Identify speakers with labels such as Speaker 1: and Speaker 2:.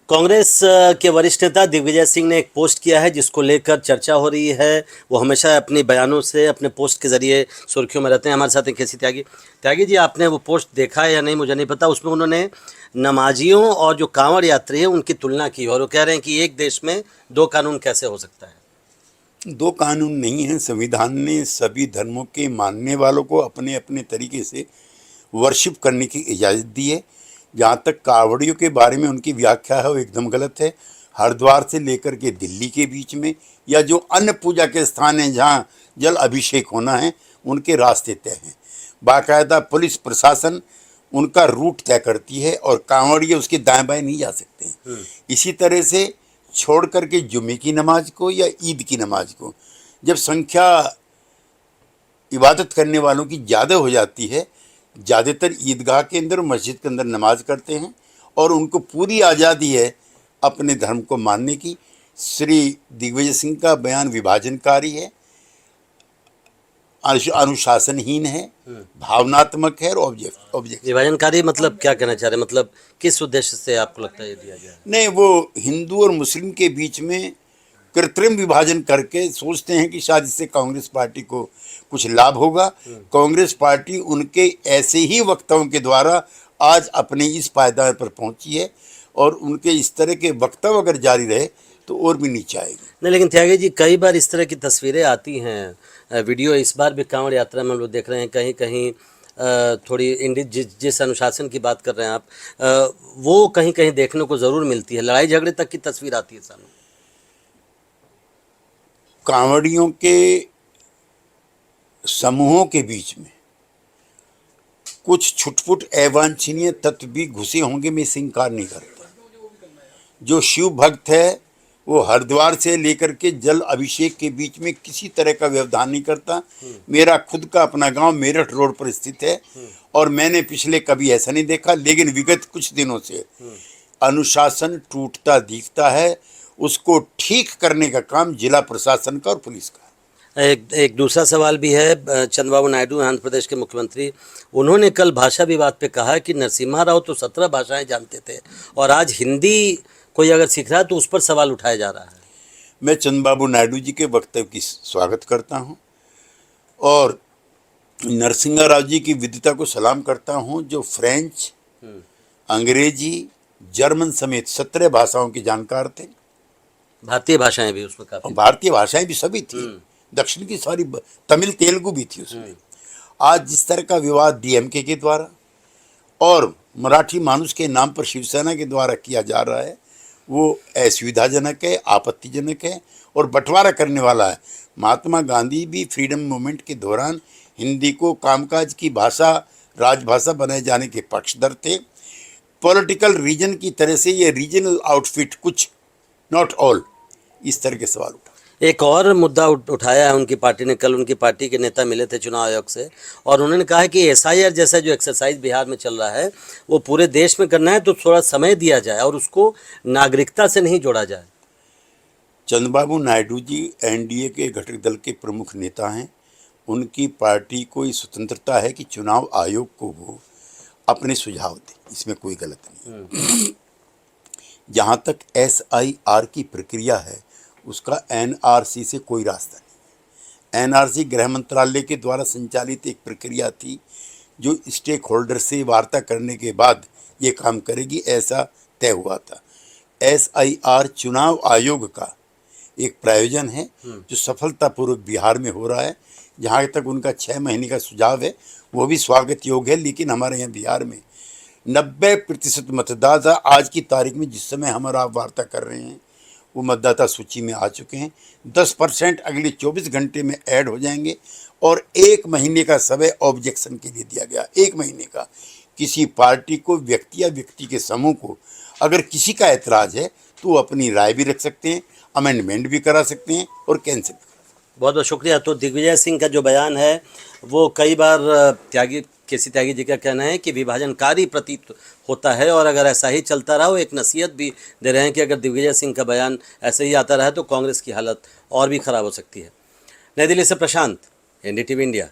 Speaker 1: कांग्रेस के वरिष्ठ नेता दिग्विजय सिंह ने एक पोस्ट किया है जिसको लेकर चर्चा हो रही है। वो हमेशा अपने बयानों से, अपने पोस्ट के जरिए सुर्खियों में रहते हैं। हमारे साथ हैं केसी त्यागी। त्यागी जी, आपने वो पोस्ट देखा है या नहीं मुझे नहीं पता। उसमें उन्होंने नमाजियों और जो कांवड़ यात्री हैं उनकी तुलना की और वो कह रहे हैं कि एक देश में दो कानून कैसे हो सकता है।
Speaker 2: दो कानून नहीं हैं। संविधान ने सभी धर्मों के मानने वालों को अपने अपने तरीके से वर्शिप करने की इजाज़त दी है। जहाँ तक कावड़ियों के बारे में उनकी व्याख्या है वो एकदम गलत है। हरिद्वार से लेकर के दिल्ली के बीच में या जो अन्य पूजा के स्थान हैं जहाँ जल अभिषेक होना है उनके रास्ते तय हैं। बाकायदा पुलिस प्रशासन उनका रूट तय करती है और कांवड़िए उसके दाएं बाएं नहीं जा सकते हैं। इसी तरह से छोड़ करके जुम्मे की नमाज को या ईद की नमाज को जब संख्या इबादत करने वालों की ज़्यादा हो जाती है, ज़्यादातर ईदगाह के अंदर और मस्जिद के अंदर नमाज करते हैं और उनको पूरी आज़ादी है अपने धर्म को मानने की। श्री दिग्विजय सिंह का बयान विभाजनकारी है, अनुशासनहीन है, भावनात्मक है और ऑब्जेक्ट।
Speaker 1: विभाजनकारी मतलब क्या कहना चाह रहे हैं? मतलब किस उद्देश्य से आपको लगता है ये दिया गया है?
Speaker 2: नहीं, वो हिंदू और मुस्लिम के बीच में कृत्रिम विभाजन करके सोचते हैं कि शायद इससे कांग्रेस पार्टी को कुछ लाभ होगा। कांग्रेस पार्टी उनके ऐसे ही वक्तव्यों के द्वारा आज अपने इस पायदान पर पहुंची है और उनके इस तरह के वक्तव्य अगर जारी रहे तो और भी नीचे आएगी।
Speaker 1: नहीं, लेकिन त्यागी जी, कई बार इस तरह की तस्वीरें आती हैं, वीडियो इस बार भी कांवड़ यात्रा में हम लोग देख रहे हैं। कहीं कहीं थोड़ी जिस अनुशासन की बात कर रहे हैं आप, वो कहीं कहीं देखने को ज़रूर मिलती है। लड़ाई झगड़े तक की तस्वीर आती है सामने।
Speaker 2: कांवड़ियों के समूहों के बीच में कुछ छुटपुट अवांछनीय तत्व भी घुसे होंगे, मैं इससे इंकार नहीं करता। जो शिव भक्त है वो हरिद्वार से लेकर के जल अभिषेक के बीच में किसी तरह का व्यवधान नहीं करता। मेरा खुद का अपना गांव मेरठ रोड पर स्थित है और मैंने पिछले कभी ऐसा नहीं देखा, लेकिन विगत कुछ दिनों से अनुशासन टूटता दिखता है। उसको ठीक करने का काम जिला प्रशासन का और पुलिस का।
Speaker 1: एक दूसरा सवाल भी है। चंद्रबाबू नायडू आंध्र प्रदेश के मुख्यमंत्री, उन्होंने कल भाषा विवाद पे कहा कि नरसिम्हा राव तो 17 भाषाएं जानते थे और आज हिंदी कोई अगर सीख रहा है तो उस पर सवाल उठाया जा रहा है।
Speaker 2: मैं चंद्रबाबू नायडू जी के वक्तव्य की स्वागत करता हूं और नरसिम्हा राव जी की विद्वता को सलाम करता हूं, जो फ्रेंच, अंग्रेजी, जर्मन समेत 17 भाषाओं के जानकार थे।
Speaker 1: भारतीय भाषाएं भी उसमें काफी,
Speaker 2: भारतीय भाषाएं भी सभी थी, दक्षिण की सारी, तमिल तेलुगु भी थी उसमें। आज जिस तरह का विवाद डीएमके के द्वारा और मराठी मानुष के नाम पर शिवसेना के द्वारा किया जा रहा है वो असुविधाजनक है, आपत्तिजनक है और बंटवारा करने वाला है। महात्मा गांधी भी फ्रीडम मूवमेंट के दौरान हिंदी को कामकाज की भाषा, राजभाषा बनाए जाने के पक्षधर थे। पॉलिटिकल रीजन की तरह से ये रीजनल आउटफिट कुछ, नॉट ऑल, इस तरह के सवाल उठा।
Speaker 1: एक और मुद्दा उठाया है उनकी पार्टी ने। कल उनकी पार्टी के नेता मिले थे चुनाव आयोग से और उन्होंने कहा कि एसआईआर जैसा जो एक्सरसाइज बिहार में चल रहा है वो पूरे देश में करना है तो थोड़ा समय दिया जाए और उसको नागरिकता से नहीं जोड़ा जाए।
Speaker 2: चंद्रबाबू नायडू जी एनडीए के घटक दल के प्रमुख नेता हैं। उनकी पार्टी को स्वतंत्रता है कि चुनाव आयोग को वो अपने सुझाव दें, इसमें कोई गलत नहीं। जहाँ तक एसआईआर की प्रक्रिया है उसका एनआरसी से कोई रास्ता नहीं। एनआरसी गृह मंत्रालय के द्वारा संचालित एक प्रक्रिया थी जो स्टेक होल्डर से वार्ता करने के बाद ये काम करेगी, ऐसा तय हुआ था। एसआईआर चुनाव आयोग का एक प्रायोजन है जो सफलतापूर्वक बिहार में हो रहा है। जहाँ तक उनका 6 महीने का सुझाव है वो भी स्वागत योग्य है, लेकिन हमारे यहाँ बिहार में 90% मतदाता आज की तारीख में जिस समय हमारा आप वार्ता कर रहे हैं वो मतदाता सूची में आ चुके हैं। 10% अगले 24 घंटे में ऐड हो जाएंगे और 1 महीने का समय ऑब्जेक्शन के लिए दिया गया। 1 महीने का किसी पार्टी को, व्यक्ति या व्यक्ति के समूह को अगर किसी का ऐतराज़ है तो वो अपनी राय भी रख सकते हैं, अमेंडमेंट भी करा सकते हैं और कैंसिल भी।
Speaker 1: बहुत बहुत शुक्रिया। तो दिग्विजय सिंह का जो बयान है वो कई बार केसी त्यागी जी का कहना है कि विभाजनकारी प्रतीत होता है और अगर ऐसा ही चलता रहा, वो एक नसीहत भी दे रहे हैं कि अगर दिग्विजय सिंह का बयान ऐसे ही आता रहा तो कांग्रेस की हालत और भी ख़राब हो सकती है। नई दिल्ली से प्रशांत, एनडीटीवी इंडिया।